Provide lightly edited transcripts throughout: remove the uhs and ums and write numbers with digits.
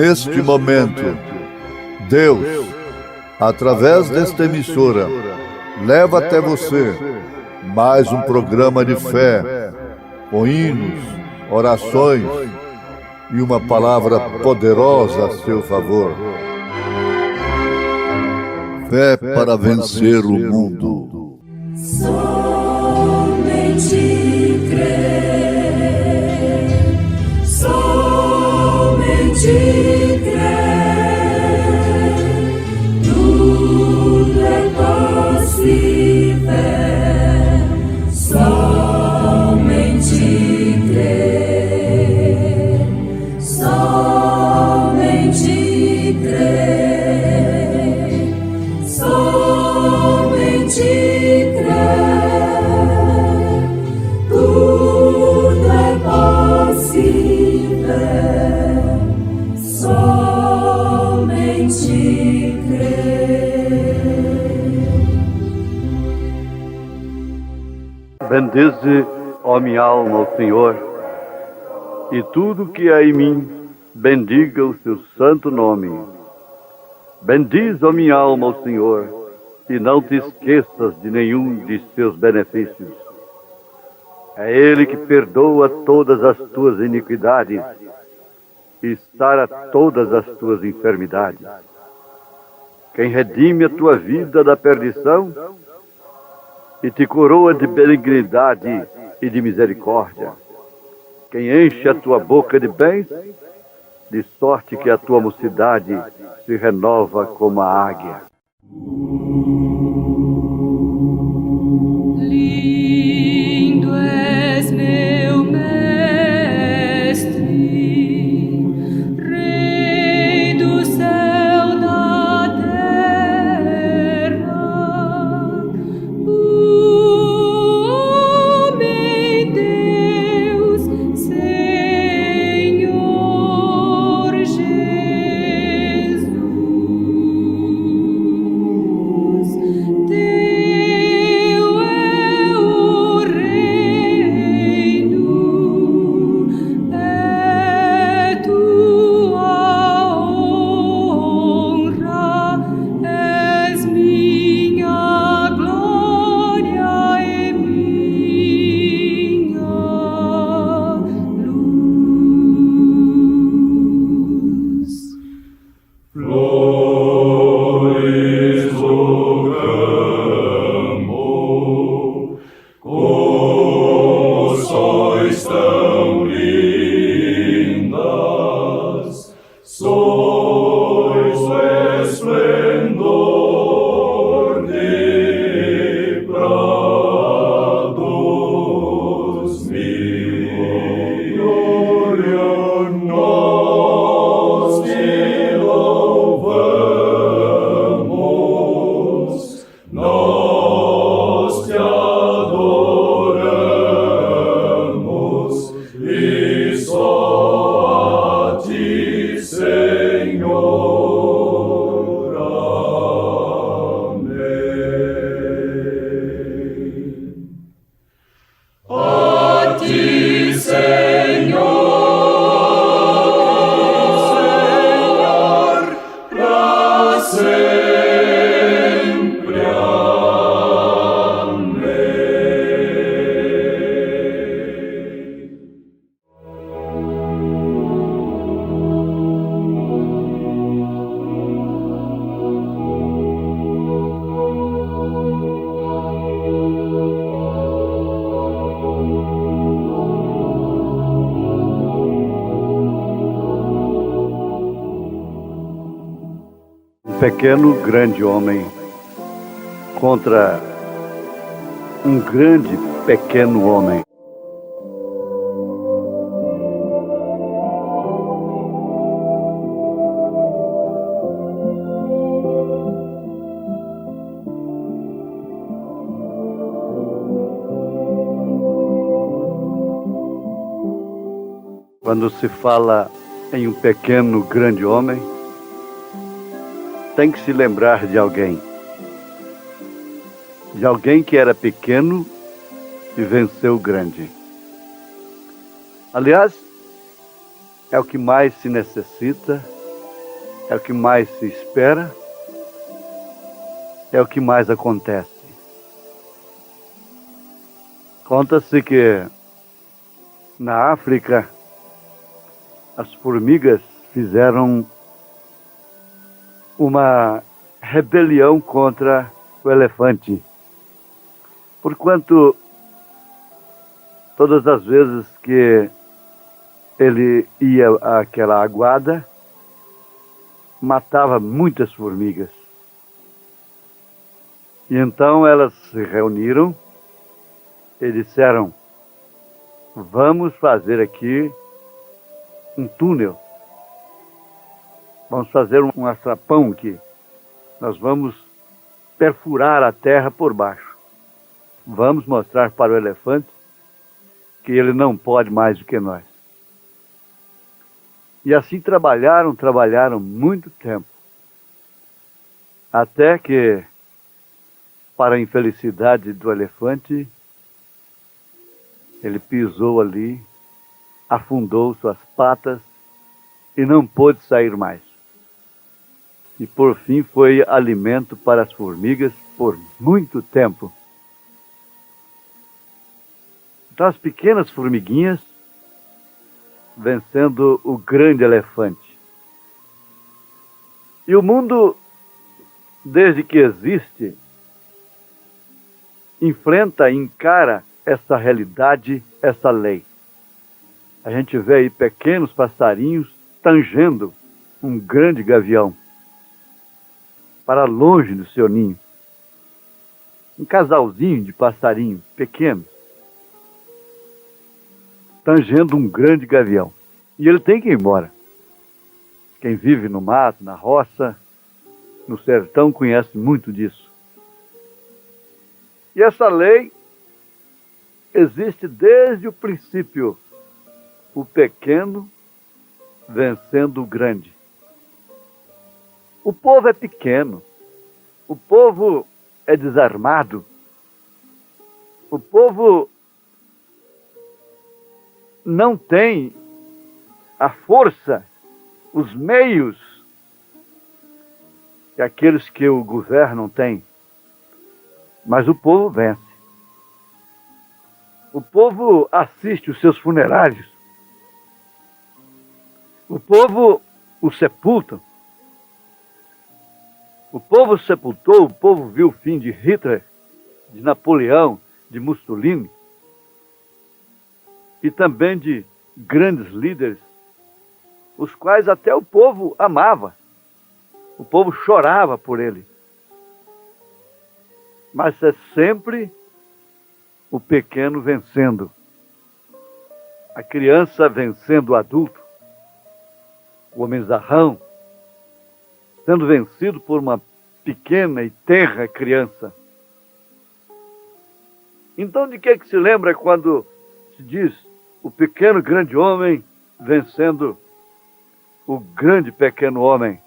Neste momento, Deus, através desta emissora, leva até você mais um programa de fé, com hinos, orações e uma palavra poderosa a seu favor. Fé para vencer o mundo. Somente crer, somente crer, tudo é possível, somente crer, somente crer, somente crer, tudo é possível, somente crer. Bendize, ó minha alma, o Senhor, e tudo que há em mim, bendiga o seu santo nome. Bendize, ó minha alma, o Senhor, e não te esqueças de nenhum de seus benefícios. É Ele que perdoa todas as tuas iniquidades e sara todas as tuas enfermidades. Quem redime a tua vida da perdição e te coroa de benignidade e de misericórdia. Quem enche a tua boca de bens, de sorte que a tua mocidade se renova como a águia. Lindo és meu mestre, Rei do céu da terra, homem Deus, Senhor Jesus. Teu é o reino, é tua honra, és minha glória e minha luz. Flores do campo, como sois tão lindas, sois o esplendor de prados mil. Glória, nós te louvamos, nós te adoramos, e só a ti, Senhor. Amém. A ti, Senhor, pra sempre. Amém. Um pequeno, grande homem contra um grande, pequeno homem. Quando se fala em um pequeno, grande homem, tem que se lembrar de alguém que era pequeno e venceu o grande. Aliás, é o que mais se necessita é o que mais se espera, é o que mais acontece. Conta-se que na África as formigas fizeram uma rebelião contra o elefante, porquanto todas as vezes que ele ia àquela aguada, matava muitas formigas. E então elas se reuniram e disseram: vamos fazer aqui um túnel. Vamos fazer um açapão aqui. Nós vamos perfurar a terra por baixo. Vamos mostrar para o elefante que ele não pode mais do que nós. E assim trabalharam muito tempo. Até que, para a infelicidade do elefante, ele pisou ali, afundou suas patas e não pôde sair mais. E por fim foi alimento para as formigas por muito tempo. Então as pequenas formiguinhas vencendo o grande elefante. E o mundo, desde que existe, enfrenta, encara essa realidade, essa lei. A gente vê aí pequenos passarinhos tangendo um grande gavião para longe do seu ninho. Um casalzinho de passarinhos pequenos tangendo um grande gavião. E ele tem que ir embora. Quem vive no mato, na roça, no sertão, conhece muito disso. E essa lei existe desde o princípio. O pequeno vencendo o grande. O povo é pequeno. O povo é desarmado. O povo não tem a força, os meios que aqueles que o governam têm. Mas o povo vence. O povo assiste os seus funerários. O povo o sepulta. O povo sepultou, o povo viu o fim de Hitler, de Napoleão, de Mussolini e também de grandes líderes, os quais até o povo amava. O povo chorava por ele. Mas é sempre o pequeno vencendo. A criança vencendo o adulto. O homenzarrão sendo vencido por uma pequena e tenra criança. Então de que se lembra quando se diz o pequeno grande homem vencendo o grande pequeno homem?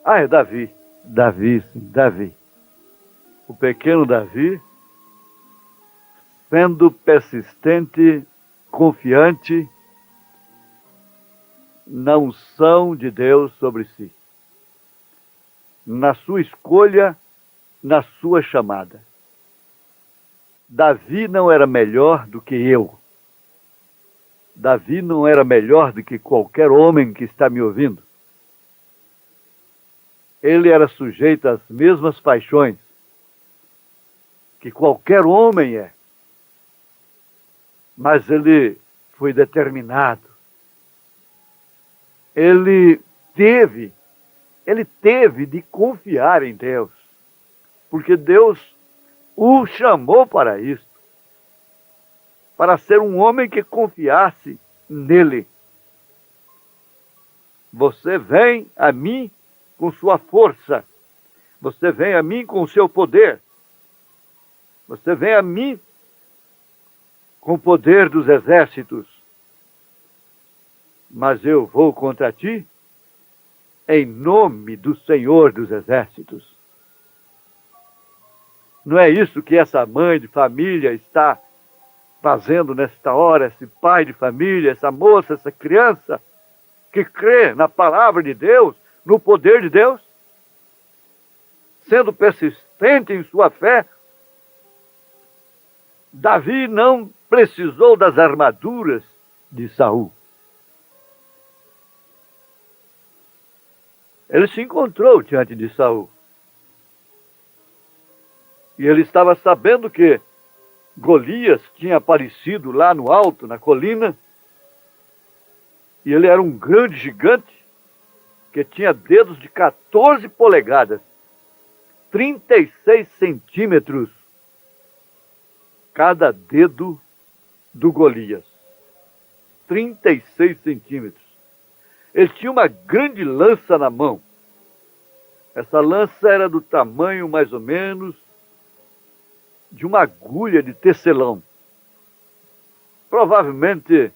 Ah, é Davi. Davi, sim, Davi. O pequeno Davi sendo persistente, confiante na unção de Deus sobre si, na sua escolha, na sua chamada. Davi não era melhor do que eu. Davi não era melhor do que qualquer homem que está me ouvindo. Ele era sujeito às mesmas paixões que qualquer homem é. Mas ele foi determinado. Ele teve de confiar em Deus, porque Deus o chamou para isso, para ser um homem que confiasse nele. Você vem a mim com sua força, você vem a mim com o seu poder, você vem a mim com o poder dos exércitos, mas eu vou contra ti em nome do Senhor dos Exércitos. Não é isso que essa mãe de família está fazendo nesta hora, esse pai de família, essa moça, essa criança, que crê na palavra de Deus, no poder de Deus, sendo persistente em sua fé, Davi não precisou das armaduras de Saul. Ele se encontrou diante de Saul. E ele estava sabendo que Golias tinha aparecido lá no alto, na colina, e ele era um grande gigante que tinha dedos de 14 polegadas, 36 centímetros cada dedo do Golias. 36 centímetros. Ele tinha uma grande lança na mão. Essa lança era do tamanho, mais ou menos, de uma agulha de tecelão. Provavelmente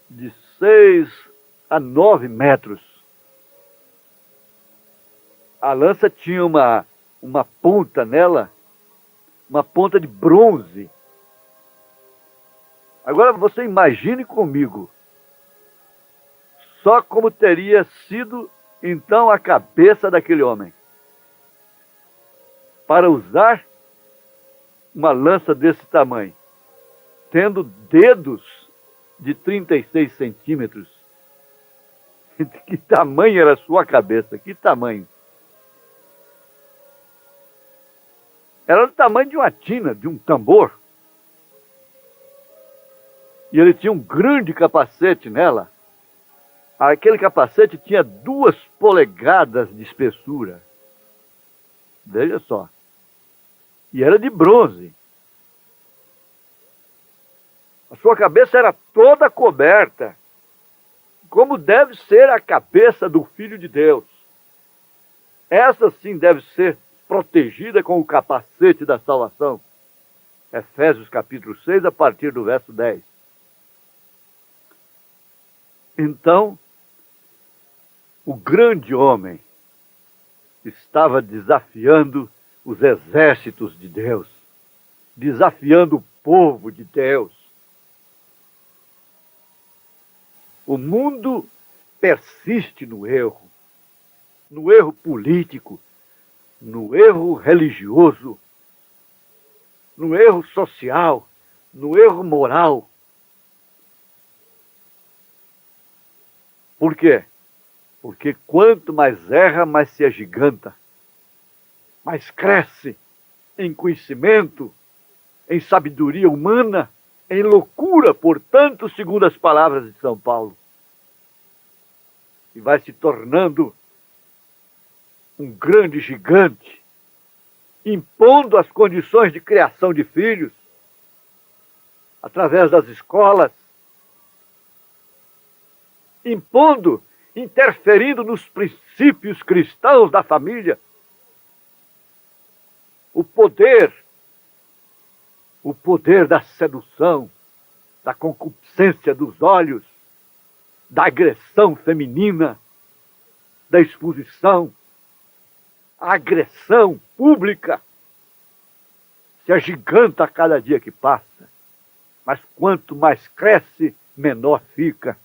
de 6 a 9 metros. A lança tinha uma ponta nela, uma ponta de bronze. Agora você imagine comigo, só como teria sido então a cabeça daquele homem para usar uma lança desse tamanho, tendo dedos de 36 centímetros. Que tamanho era a sua cabeça? Que tamanho? Era do tamanho de uma tina, de um tambor. E ele tinha um grande capacete nela. Aquele capacete tinha 2 polegadas de espessura. Veja só. E era de bronze. A sua cabeça era toda coberta, como deve ser a cabeça do Filho de Deus. Essa sim deve ser protegida com o capacete da salvação. Efésios capítulo 6, a partir do verso 10. Então, o grande homem estava desafiando os exércitos de Deus, desafiando o povo de Deus. O mundo persiste no erro político, no erro religioso, no erro social, no erro moral. Por quê? Porque quanto mais erra, mais se agiganta, mais cresce em conhecimento, em sabedoria humana, em loucura, portanto, segundo as palavras de São Paulo. E vai se tornando um grande gigante, impondo as condições de criação de filhos, através das escolas, impondo, interferindo nos princípios cristãos da família. O poder da sedução, da concupiscência dos olhos, da agressão feminina, da exposição, a agressão pública se agiganta a cada dia que passa, mas quanto mais cresce, menor fica.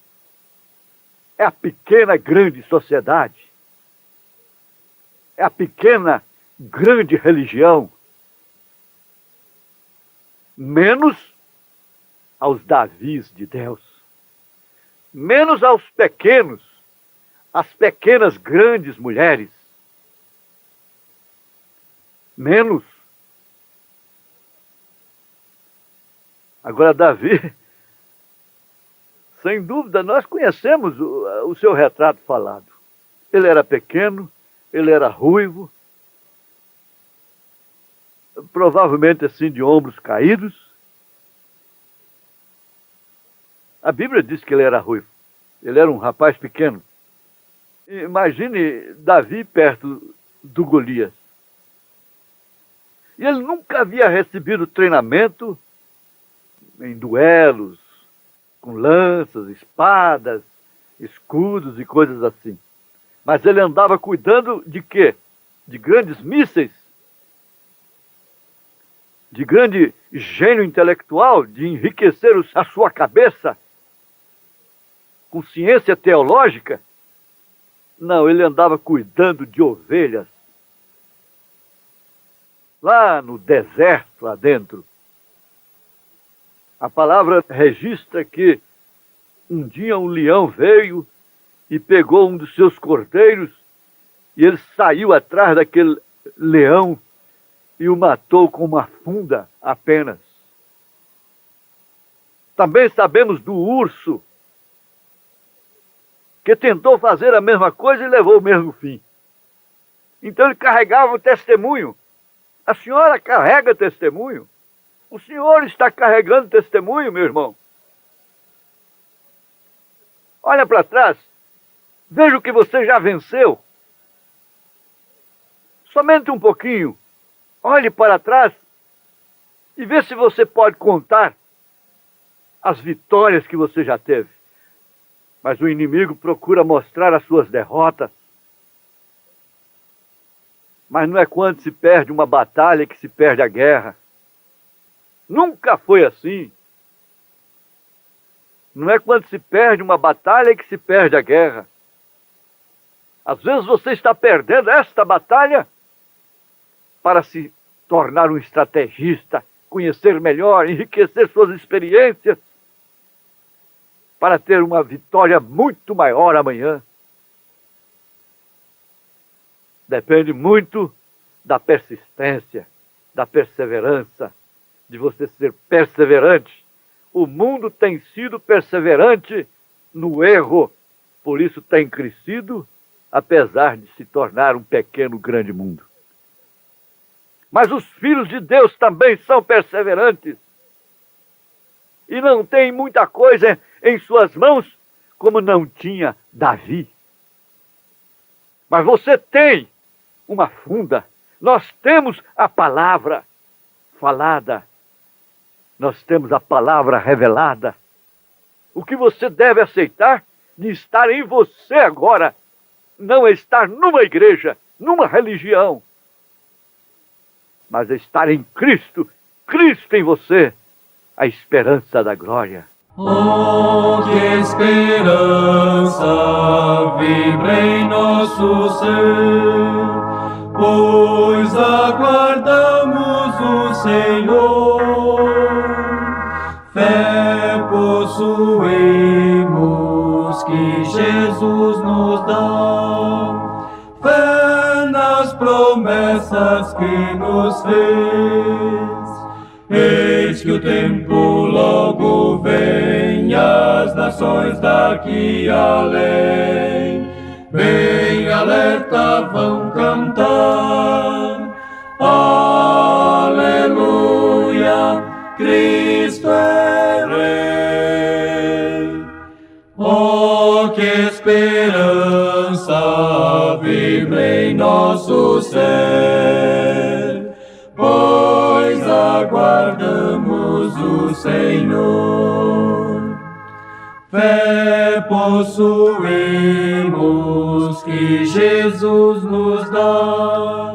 É a pequena grande sociedade, é a pequena grande religião, menos aos Davis de Deus, menos aos pequenos, às pequenas grandes mulheres, menos. Agora, Davi, sem dúvida, nós conhecemos o seu retrato falado. Ele era pequeno, ele era ruivo, provavelmente assim de ombros caídos. A Bíblia diz que ele era ruivo. Ele era um rapaz pequeno. Imagine Davi perto do Golias. E ele nunca havia recebido treinamento em duelos, com lanças, espadas, escudos e coisas assim. Mas ele andava cuidando de quê? De grandes mísseis, de grande gênio intelectual, de enriquecer a sua cabeça. com ciência teológica. Não, ele andava cuidando de ovelhas. Lá no deserto, lá dentro. A palavra registra que um dia um leão veio e pegou um dos seus cordeiros e ele saiu atrás daquele leão e o matou com uma funda apenas. Também sabemos do urso, que tentou fazer a mesma coisa e levou o mesmo fim. Então ele carregava o testemunho. A senhora carrega testemunho? O senhor está carregando testemunho, meu irmão? Olha para trás. Veja o que você já venceu. Somente um pouquinho. Olhe para trás e vê se você pode contar as vitórias que você já teve. Mas o inimigo procura mostrar as suas derrotas. Mas não é quando se perde uma batalha que se perde a guerra. Nunca foi assim. Não é quando se perde uma batalha que se perde a guerra. Às vezes você está perdendo esta batalha para se tornar um estrategista, conhecer melhor, enriquecer suas experiências, para ter uma vitória muito maior amanhã. Depende muito da persistência, da perseverança, de você ser perseverante. O mundo tem sido perseverante no erro, por isso tem crescido, apesar de se tornar um pequeno grande mundo. Mas os filhos de Deus também são perseverantes. E não tem muita coisa em suas mãos, como não tinha Davi. Mas você tem uma funda. Nós temos a palavra falada. Nós temos a palavra revelada. O que você deve aceitar de estar em você agora, não é estar numa igreja, numa religião, mas é estar em Cristo, Cristo em você, a esperança da glória. Oh, que esperança vibra em nosso ser, pois aguardamos o Senhor. Fé possuímos que Jesus nos dá, fé nas promessas que nos fez. Eis que o tempo logo vem, as nações daqui além, bem alerta vão cantar. Aleluia, Cristo é Rei. Oh, que esperança vibra em nosso ser, pois aguardamos o Senhor. Fé possuímos que Jesus nos dá,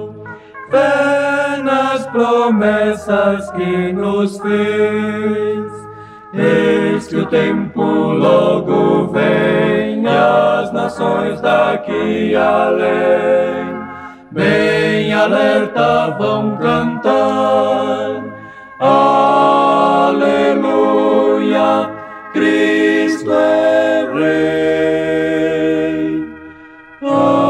fé nas promessas que nos fez. Eis que o tempo logo vem, as nações daqui além, bem alerta vão cantar. Aleluia, Cristo é Rei. Amém.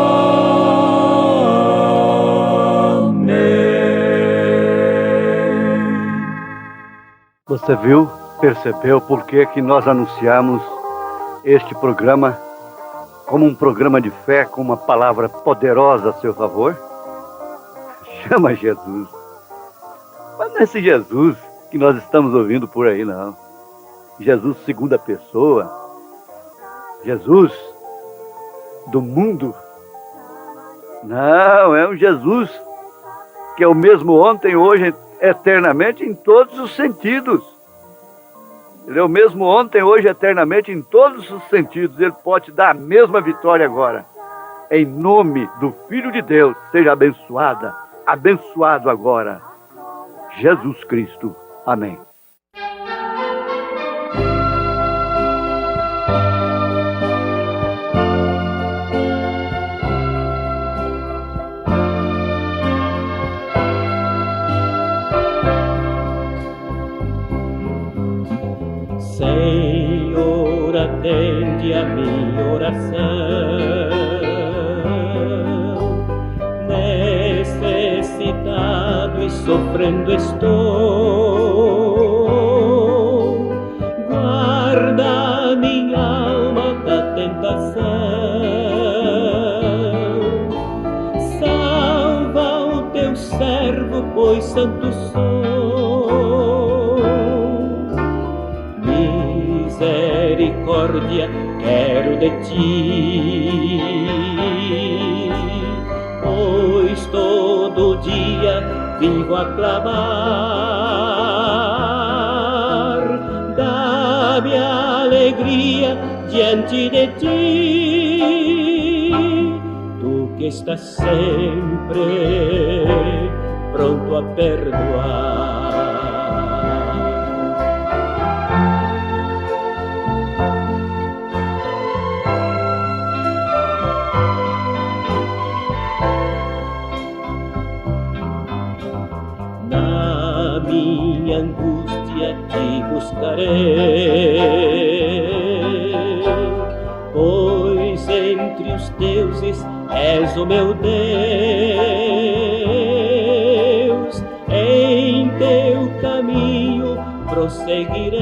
Você viu, percebeu por que nós anunciamos este programa como um programa de fé, com uma palavra poderosa a seu favor? Chama Jesus. Mas não é esse Jesus que nós estamos ouvindo por aí, não. Jesus segunda pessoa. Jesus do mundo. Não, é um Jesus que é o mesmo ontem, hoje, eternamente, em todos os sentidos. Ele é o mesmo ontem, hoje, eternamente, em todos os sentidos. Ele pode dar a mesma vitória agora. Em nome do Filho de Deus, seja abençoada, abençoado agora, Jesus Cristo. Amém. coração. Necessitado e sofrendo estou, guarda minha alma da tentação, salva o teu servo, pois santo sou. Misericórdia quero de ti, pois todo dia vivo a clamar. Dá-me alegria diante de ti, tu que estás sempre pronto a perdoar. Na minha angústia te buscarei, pois entre os deuses és o meu Deus. Em teu caminho prosseguirei,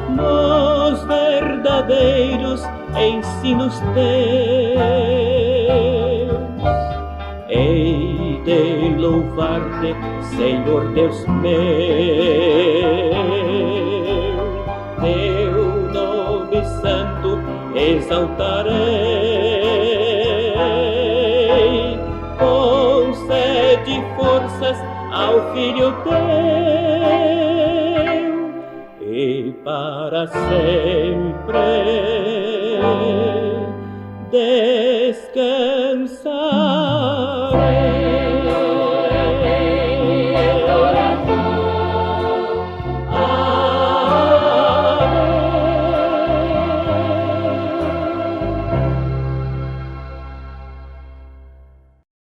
nos verdadeiros ensinos teus. Hei de louvar-te, Senhor Deus meu, teu nome santo exaltarei. Concede forças ao Filho teu e para sempre descansa.